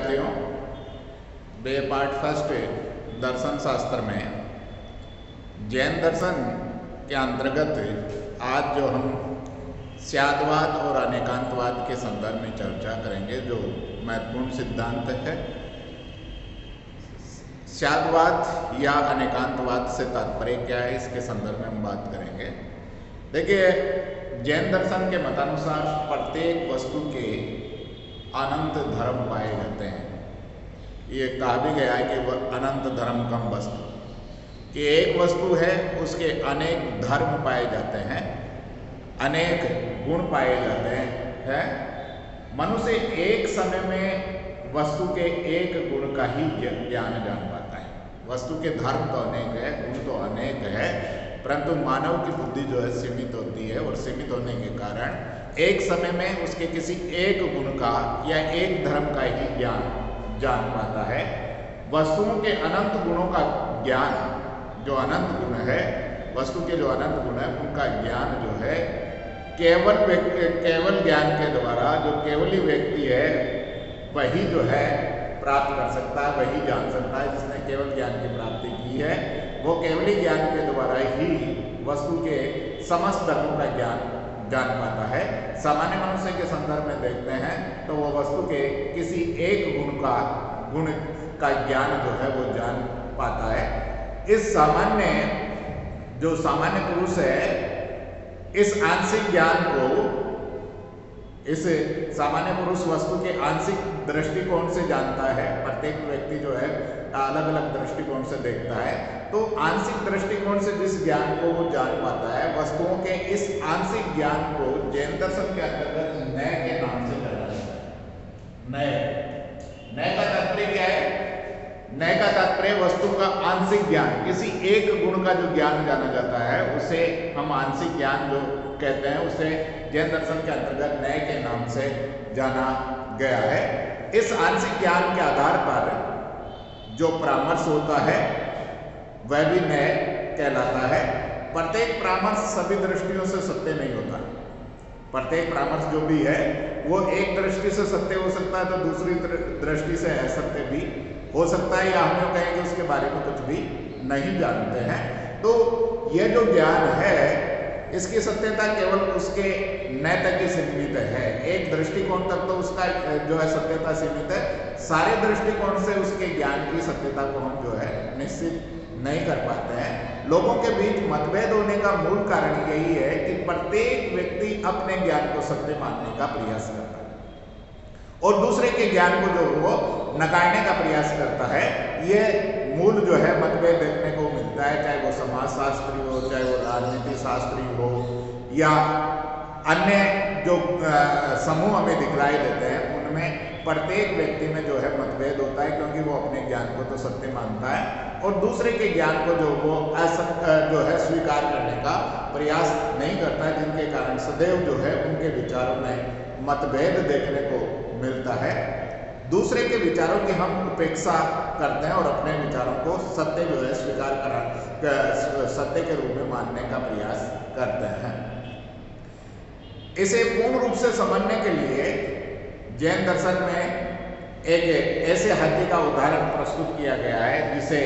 विद्यार्थियों, बे part first दर्शन शास्त्र में जैन दर्शन के अंतर्गत आज जो हम स्याद्वाद और अनेकांतवाद के संदर्भ में चर्चा करेंगे, जो महत्वपूर्ण सिद्धांत है। स्याद्वाद या अनेकांतवाद से तात्पर्य क्या है, इसके संदर्भ में हम बात करेंगे। देखिए, जैन दर्शन के मतानुसार प्रत्येक वस्तु के अनंत धर्म पाए जाते हैं। ये कहा भी गया है कि वह अनंत धर्म कम वस्तु, कि एक वस्तु है उसके अनेक धर्म पाए जाते हैं, अनेक गुण पाए जाते हैं। मनुष्य एक समय में वस्तु के एक गुण का ही ज्ञान जान पाता है। वस्तु के धर्म तो अनेक है, गुण तो अनेक है, परंतु मानव की बुद्धि जो है सीमित होती है, और सीमित होने के कारण एक समय में उसके किसी एक गुण का या एक धर्म का ही ज्ञान जान पाता है। वस्तुओं के अनंत गुणों का ज्ञान, जो अनंत गुण है, वस्तु के जो अनंत गुण है उनका ज्ञान जो है केवल ज्ञान के द्वारा जो केवली व्यक्ति है वही जो है प्राप्त कर सकता है, वही जान सकता है। जिसने केवल ज्ञान की प्राप्ति की है वो केवली ज्ञान के द्वारा ही वस्तु के समस्त धर्मों का ज्ञान जान पाता है। सामान्य मनुष्य के संदर्भ में देखते हैं तो वो वस्तु के किसी एक गुण का ज्ञान जो है वो जान पाता है। इस सामान्य पुरुष है, इस आंशिक ज्ञान को, इस सामान्य पुरुष वस्तु के आंशिक दृष्टिकोण से जानता है। प्रत्येक व्यक्ति जो है अलग अलग दृष्टिकोण से देखता है, तो आंशिक दृष्टिकोण से जिस ज्ञान को वो जान पाता है, वस्तुओं के इस आंशिक ज्ञान को जैन दर्शन के अंतर्गत नय के नाम से जाना जाता है। नय का तात्पर्य क्या है? नय का तात्पर्य वस्तु का आंशिक ज्ञान, किसी एक गुण का जो ज्ञान जाना जाता है उसे हम आंशिक ज्ञान जो कहते हैं, उसे जैन दर्शन के अंतर्गत नय के नाम से जाना गया है। इस आंशिक ज्ञान के आधार पर जो परामर्श होता है वह भी नय कहलाता है। प्रत्येक परामर्श सभी दृष्टियों से सत्य नहीं होता। प्रत्येक परामर्श जो भी है वो एक दृष्टि से सत्य हो सकता है, तो दूसरी दृष्टि से असत्य भी हो सकता है, या हम लोग कहेंगे उसके बारे में कुछ भी नहीं जानते हैं। तो यह जो ज्ञान है इसकी सत्यता केवल उसके नय तक ही सीमित है। एक दृष्टिकोण तक तो उसका जो है सत्यता सीमित है। सारे दृष्टिकोण से उसके ज्ञान की सत्यता को हम जो है निश्चित नहीं कर पाते हैं। लोगों के बीच मतभेद होने का मूल कारण यही है कि प्रत्येक व्यक्ति अपने ज्ञान को सत्य मानने का प्रयास करता है और दूसरे के ज्ञान को जो वो नकारने का प्रयास करता है। ये मूल जो है मतभेद देखने को मिलता है, चाहे वो समाजशास्त्री हो, चाहे वो राजनीति शास्त्री हो, या अन्य जो समूह हमें दिखलाई देते हैं, उनमें प्रत्येक व्यक्ति में जो है मतभेद होता है, क्योंकि वो अपने ज्ञान को तो सत्य मानता है और दूसरे के ज्ञान को जो वो जो है स्वीकार करने का प्रयास नहीं करता है, जिनके कारण सदैव जो है उनके विचारों में मतभेद देखने को मिलता है। दूसरे के विचारों की हम उपेक्षा करते हैं और अपने विचारों को सत्य जो है सत्य के रूप में मानने का प्रयास करते हैं। इसे पूर्ण रूप से समझने के लिए जैन दर्शन में एक ऐसे हाथी का उदाहरण प्रस्तुत किया गया है जिसे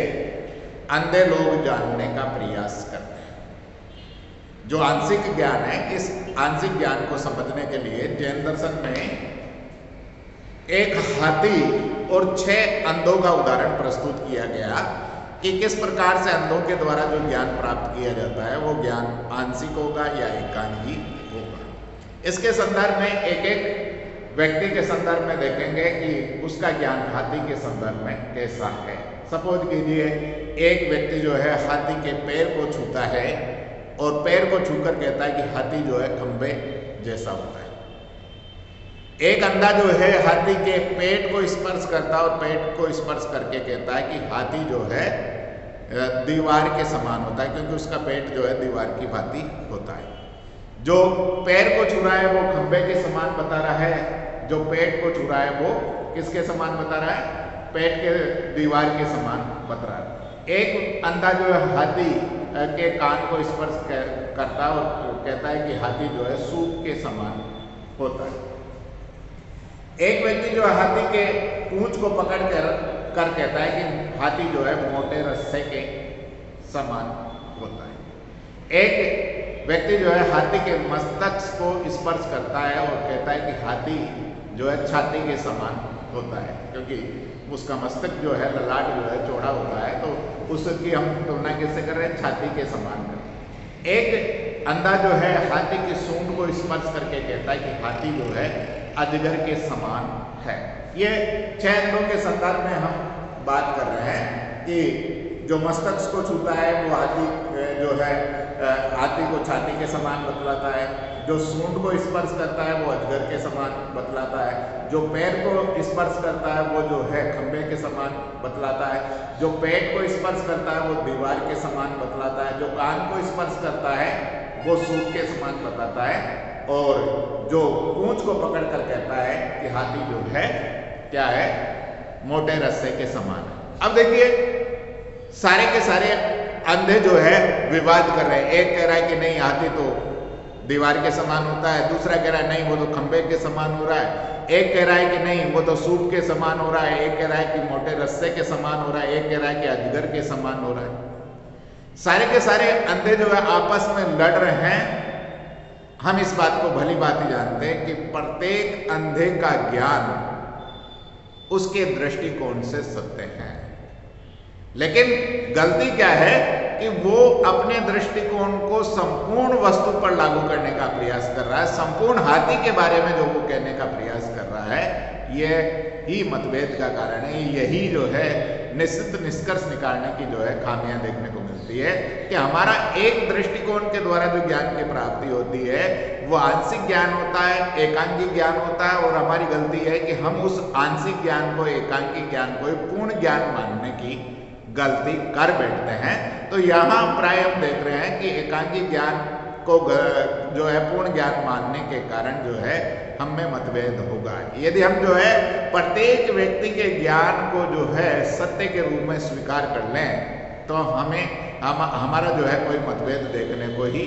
अंधे लोग जानने का प्रयास करते हैं। जो आंशिक ज्ञान है, इस आंशिक ज्ञान को समझने के लिए जैन दर्शन में एक हाथी और 6 अंधों का उदाहरण प्रस्तुत किया गया कि किस प्रकार से अंधों के द्वारा जो ज्ञान प्राप्त किया जाता है वो ज्ञान आंशिक होगा या एकांगी होगा। इसके संदर्भ में एक एक व्यक्ति के संदर्भ में देखेंगे कि उसका ज्ञान हाथी के संदर्भ में कैसा है। सपोज कीजिए एक व्यक्ति जो है हाथी के पैर को छूता है और पैर को छूकर कहता है कि हाथी जो है खंबे जैसा होता है। एक अंधा जो है हाथी के पेट को स्पर्श करता है और पेट को स्पर्श करके कहता है कि हाथी जो है दीवार के समान होता है, क्योंकि उसका पेट जो है दीवार की भांति होता है। जो पैर को छू रहा है वो खंबे के समान बता रहा है, जो पेट को छू रहा है वो किसके समान बता रहा है? पेट के दीवार के समान बता रहा है। एक अंधा जो है हाथी के कान को स्पर्श करता है और कहता है कि हाथी जो है सूप के समान होता है। एक व्यक्ति जो हाथी के पूंछ को पकड़ कर कहता है कि हाथी जो है मोटे रस्से के समान होता है। एक व्यक्ति जो है हाथी के मस्तक को स्पर्श करता है और कहता है कि हाथी जो है छाती के समान होता है, क्योंकि उसका मस्तक जो है, ललाट जो है चौड़ा होता है, तो उसकी हम तुलना कैसे कर रहे हैं, छाती के समान कर। एक अंधा जो है हाथी की सूंड को स्पर्श करके कहता है कि हाथी जो है अजगर के समान है। ये 6 अंधों के संदर्भ में हम बात कर रहे हैं कि जो मस्तक को छूता है वो हाथी जो है हाथी को छाती के समान बतलाता है, जो सूंड को स्पर्श करता है वो अजगर के समान बतलाता है, जो पैर को स्पर्श करता है वो जो है खंबे के समान बतलाता है, जो पेट को स्पर्श करता है वो दीवार के समान बतलाता है, जो कान को स्पर्श करता है वो सूंड के समान बताता है, और जो पूंछ को पकड़ कर कहता है कि हाथी जो है क्या है, मोटे रस्से के समान है। अब देखिए सारे के सारे अंधे जो है विवाद कर रहे हैं। एक कह रहा है कि नहीं हाथी तो दीवार के समान होता है, दूसरा कह रहा है नहीं वो तो खंबे के समान हो रहा है, एक कह रहा है कि नहीं वो तो सूप के समान हो रहा है, एक कह रहा है कि मोटे रस्से के समान हो रहा है, एक कह रहा है कि अजगर के समान हो रहा है। सारे के सारे अंधे जो है आपस में लड़ रहे हैं। हम इस बात को भली बात ही जानते हैं कि प्रत्येक अंधे का ज्ञान उसके दृष्टिकोण से सत्य है, लेकिन गलती क्या है कि वो अपने दृष्टिकोण को संपूर्ण वस्तु पर लागू करने का प्रयास कर रहा है। संपूर्ण हाथी के बारे में जो वो कहने का प्रयास कर रहा है, यह ही मतभेद का कारण है। यही जो है निश्चित निष्कर्ष निकालने की जो है खामियां देखने को मिलती है कि हमारा एक दृष्टिकोण के द्वारा जो ज्ञान की प्राप्ति होती है वो आंशिक ज्ञान होता है, एकांगिक ज्ञान होता है, और हमारी गलती है कि हम उस आंशिक ज्ञान को, एकांगिक ज्ञान को पूर्ण ज्ञान मानने की गलती कर बैठते हैं। तो यहाँ प्राय हम देख रहे हैं कि एकांगिक ज्ञान को जो है पूर्ण ज्ञान मानने के कारण जो है हम में मतभेद होगा। यदि हम जो है प्रत्येक व्यक्ति के ज्ञान को जो है सत्य के रूप में स्वीकार कर लें तो हमारा जो है कोई मतभेद देखने को ही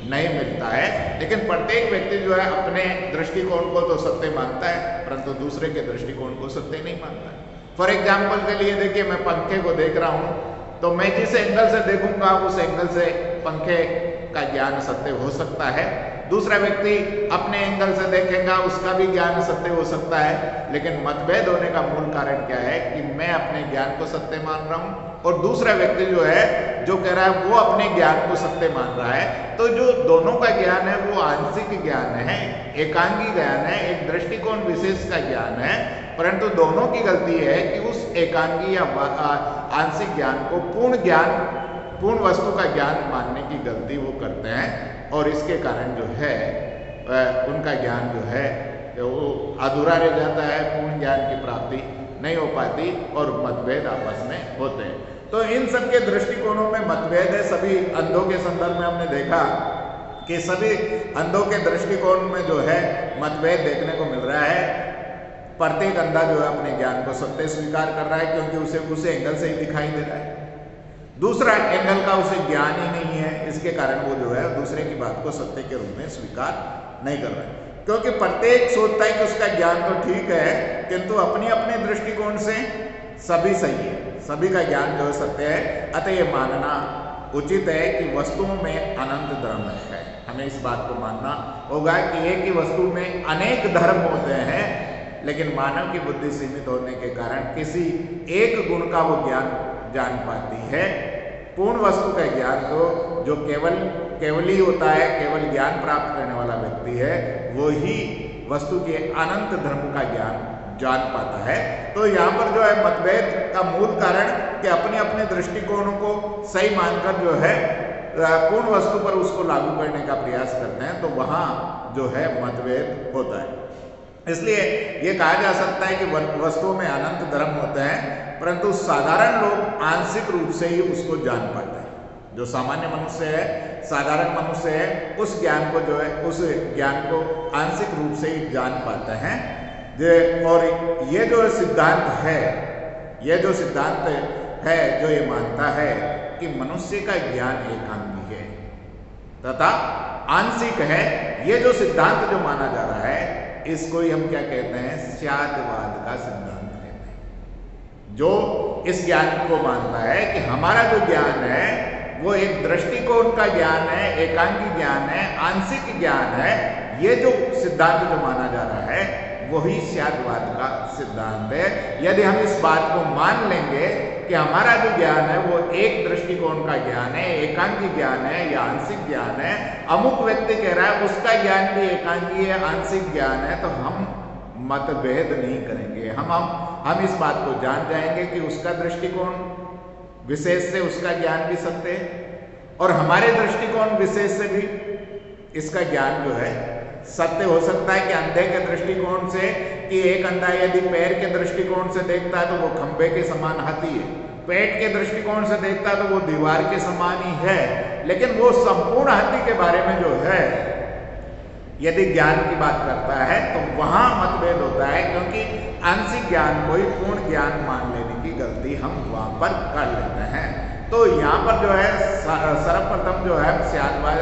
नहीं मिलता है। लेकिन प्रत्येक व्यक्ति जो है अपने दृष्टिकोण को तो सत्य मानता है, परंतु दूसरे के दृष्टिकोण को सत्य नहीं मानता है। फॉर एग्जाम्पल के लिए देखिए, मैं पंखे को देख रहा हूं तो मैं जिस एंगल से देखूंगा उस एंगल से पंखे का ज्ञान सत्य हो सकता है। दूसरा व्यक्ति अपने एंगल से देखेगा, उसका भी ज्ञान सत्य हो सकता है। लेकिन मतभेद होने का मूल कारण क्या है कि मैं अपने ज्ञान को सत्य मान रहा हूं और दूसरा व्यक्ति जो है जो कह रहा है वो अपने ज्ञान को सत्य मान रहा है। तो जो दोनों का ज्ञान है वो आंशिक ज्ञान है, एकांगी ज्ञान है, एक दृष्टिकोण विशेष का ज्ञान है, परंतु दोनों की गलती है कि उस एकांगी या आंशिक ज्ञान को पूर्ण वस्तु का ज्ञान मानने की गलती वो करते हैं, और इसके कारण जो है उनका ज्ञान जो है वो अधूरा रह जाता है, पूर्ण ज्ञान की प्राप्ति नहीं हो पाती और मतभेद आपस में होते हैं। तो इन सब के दृष्टिकोणों में मतभेद है। सभी अंधों के संदर्भ में हमने देखा कि सभी अंधों के दृष्टिकोण में जो है मतभेद देखने को मिल रहा है। प्रत्येक अंधा जो है अपने ज्ञान को सत्य स्वीकार कर रहा है क्योंकि उसे उस एंगल से ही दिखाई दे रहा है, दूसरा एंगल का उसे ज्ञान ही नहीं है, इसके कारण वो जो है दूसरे की बात को सत्य के रूप में स्वीकार नहीं कर रहा है। क्योंकि प्रत्येक सोचता है कि उसका ज्ञान तो ठीक है, किंतु अपने अपने दृष्टिकोण से सभी सही है, सभी का ज्ञान जो है सत्य है। अतः ये मानना उचित है कि वस्तुओं में अनंत धर्म है। हमें इस बात को मानना होगा कि एक ही वस्तु में अनेक धर्म होते हैं, लेकिन मानव की बुद्धि सीमित होने के कारण किसी एक गुण का वो ज्ञान जान पाती है। पूर्ण वस्तु का ज्ञान तो जो केवल ही होता है, केवल ज्ञान प्राप्त करने वाला व्यक्ति है, वो ही वस्तु के अनंत धर्म का ज्ञान जान पाता है। तो यहाँ पर जो है मतभेद का मूल कारण कि अपने अपने दृष्टिकोणों को सही मानकर जो है पूर्ण वस्तु पर उसको लागू करने का प्रयास करते हैं, तो वहाँ जो है मतभेद होता है। इसलिए ये कहा जा सकता है कि वस्तुओं में अनंत धर्म होते हैं, परंतु साधारण लोग आंशिक रूप से ही उसको जान पाते हैं। जो सामान्य मनुष्य है, साधारण मनुष्य है, उस ज्ञान को जो है उस ज्ञान को आंशिक रूप से ही जान पाते हैं। और ये जो सिद्धांत है, ये जो सिद्धांत है जो ये मानता है कि मनुष्य का ज्ञान एकांगी है तथा आंशिक है, ये जो सिद्धांत जो माना जा रहा है इसको ही हम क्या कहते हैं, स्यादवाद का सिद्धांत कहते हैं। जो इस ज्ञान को मानता है कि हमारा जो ज्ञान है वो एक दृष्टिकोण का ज्ञान है, एकांगी ज्ञान है, आंशिक ज्ञान है। ये जो सिद्धांत जो माना जा रहा है वही स्यादवाद का सिद्धांत है। यदि हम इस बात को मान लेंगे कि हमारा जो ज्ञान है वो एक दृष्टिकोण का ज्ञान है, एकांगी ज्ञान है या आंशिक ज्ञान है, अमुक व्यक्ति कह रहा है उसका ज्ञान भी एकांगी है, आंशिक ज्ञान है, तो हम मतभेद नहीं करेंगे। हम इस बात को जान जाएंगे कि उसका दृष्टिकोण विशेष से उसका ज्ञान भी सत्य है और हमारे दृष्टिकोण विशेष से भी इसका ज्ञान जो है सत्य हो सकता है। कि अंधे के दृष्टिकोण से, कि एक अंधा यदि पैर के दृष्टिकोण से देखता है तो वो खंबे के समान हाथी है, पेट के दृष्टिकोण से देखता है तो वो दीवार के समान ही है, लेकिन वो संपूर्ण हाथी के बारे में जो है यदि ज्ञान की बात करता है तो वहां मतभेद होता है, क्योंकि आंशिक ज्ञान को ही पूर्ण ज्ञान मान लेने की गलती हम वहां पर कर लेते हैं। तो यहाँ पर जो है सर्वप्रथम जो है स्यादवाद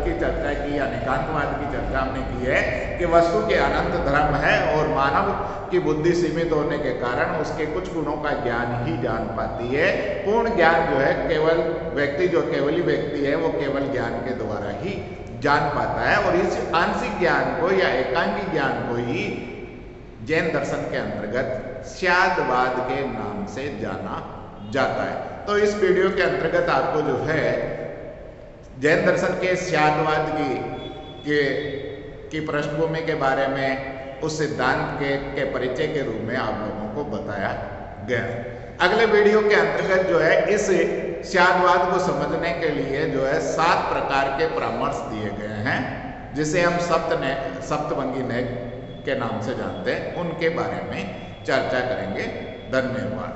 की चर्चा की, अनेकांतवाद की चर्चा हमने की है कि वस्तु के अनंत धर्म है और मानव की बुद्धि सीमित होने के कारण उसके कुछ गुणों का ज्ञान ही जान पाती है। पूर्ण ज्ञान जो है केवल व्यक्ति, जो केवली व्यक्ति है वो केवल ज्ञान के द्वारा ही जान पाता है। और इस आंशिक ज्ञान को या एकांगी ज्ञान को ही जैन दर्शन के अंतर्गत स्यादवाद के नाम से जाना जाता है। तो इस वीडियो के अंतर्गत आपको जो है जैन दर्शन के स्यादवाद की पृष्ठभूमि के बारे में, उस सिद्धांत के परिचय के रूप में आप लोगों को बताया गया। अगले वीडियो के अंतर्गत जो है इस स्यादवाद को समझने के लिए जो है 7 प्रकार के परामर्श दिए गए हैं, जिसे हम सप्तभंगी नैक के नाम से जानते हैं, उनके बारे में चर्चा करेंगे। धन्यवाद।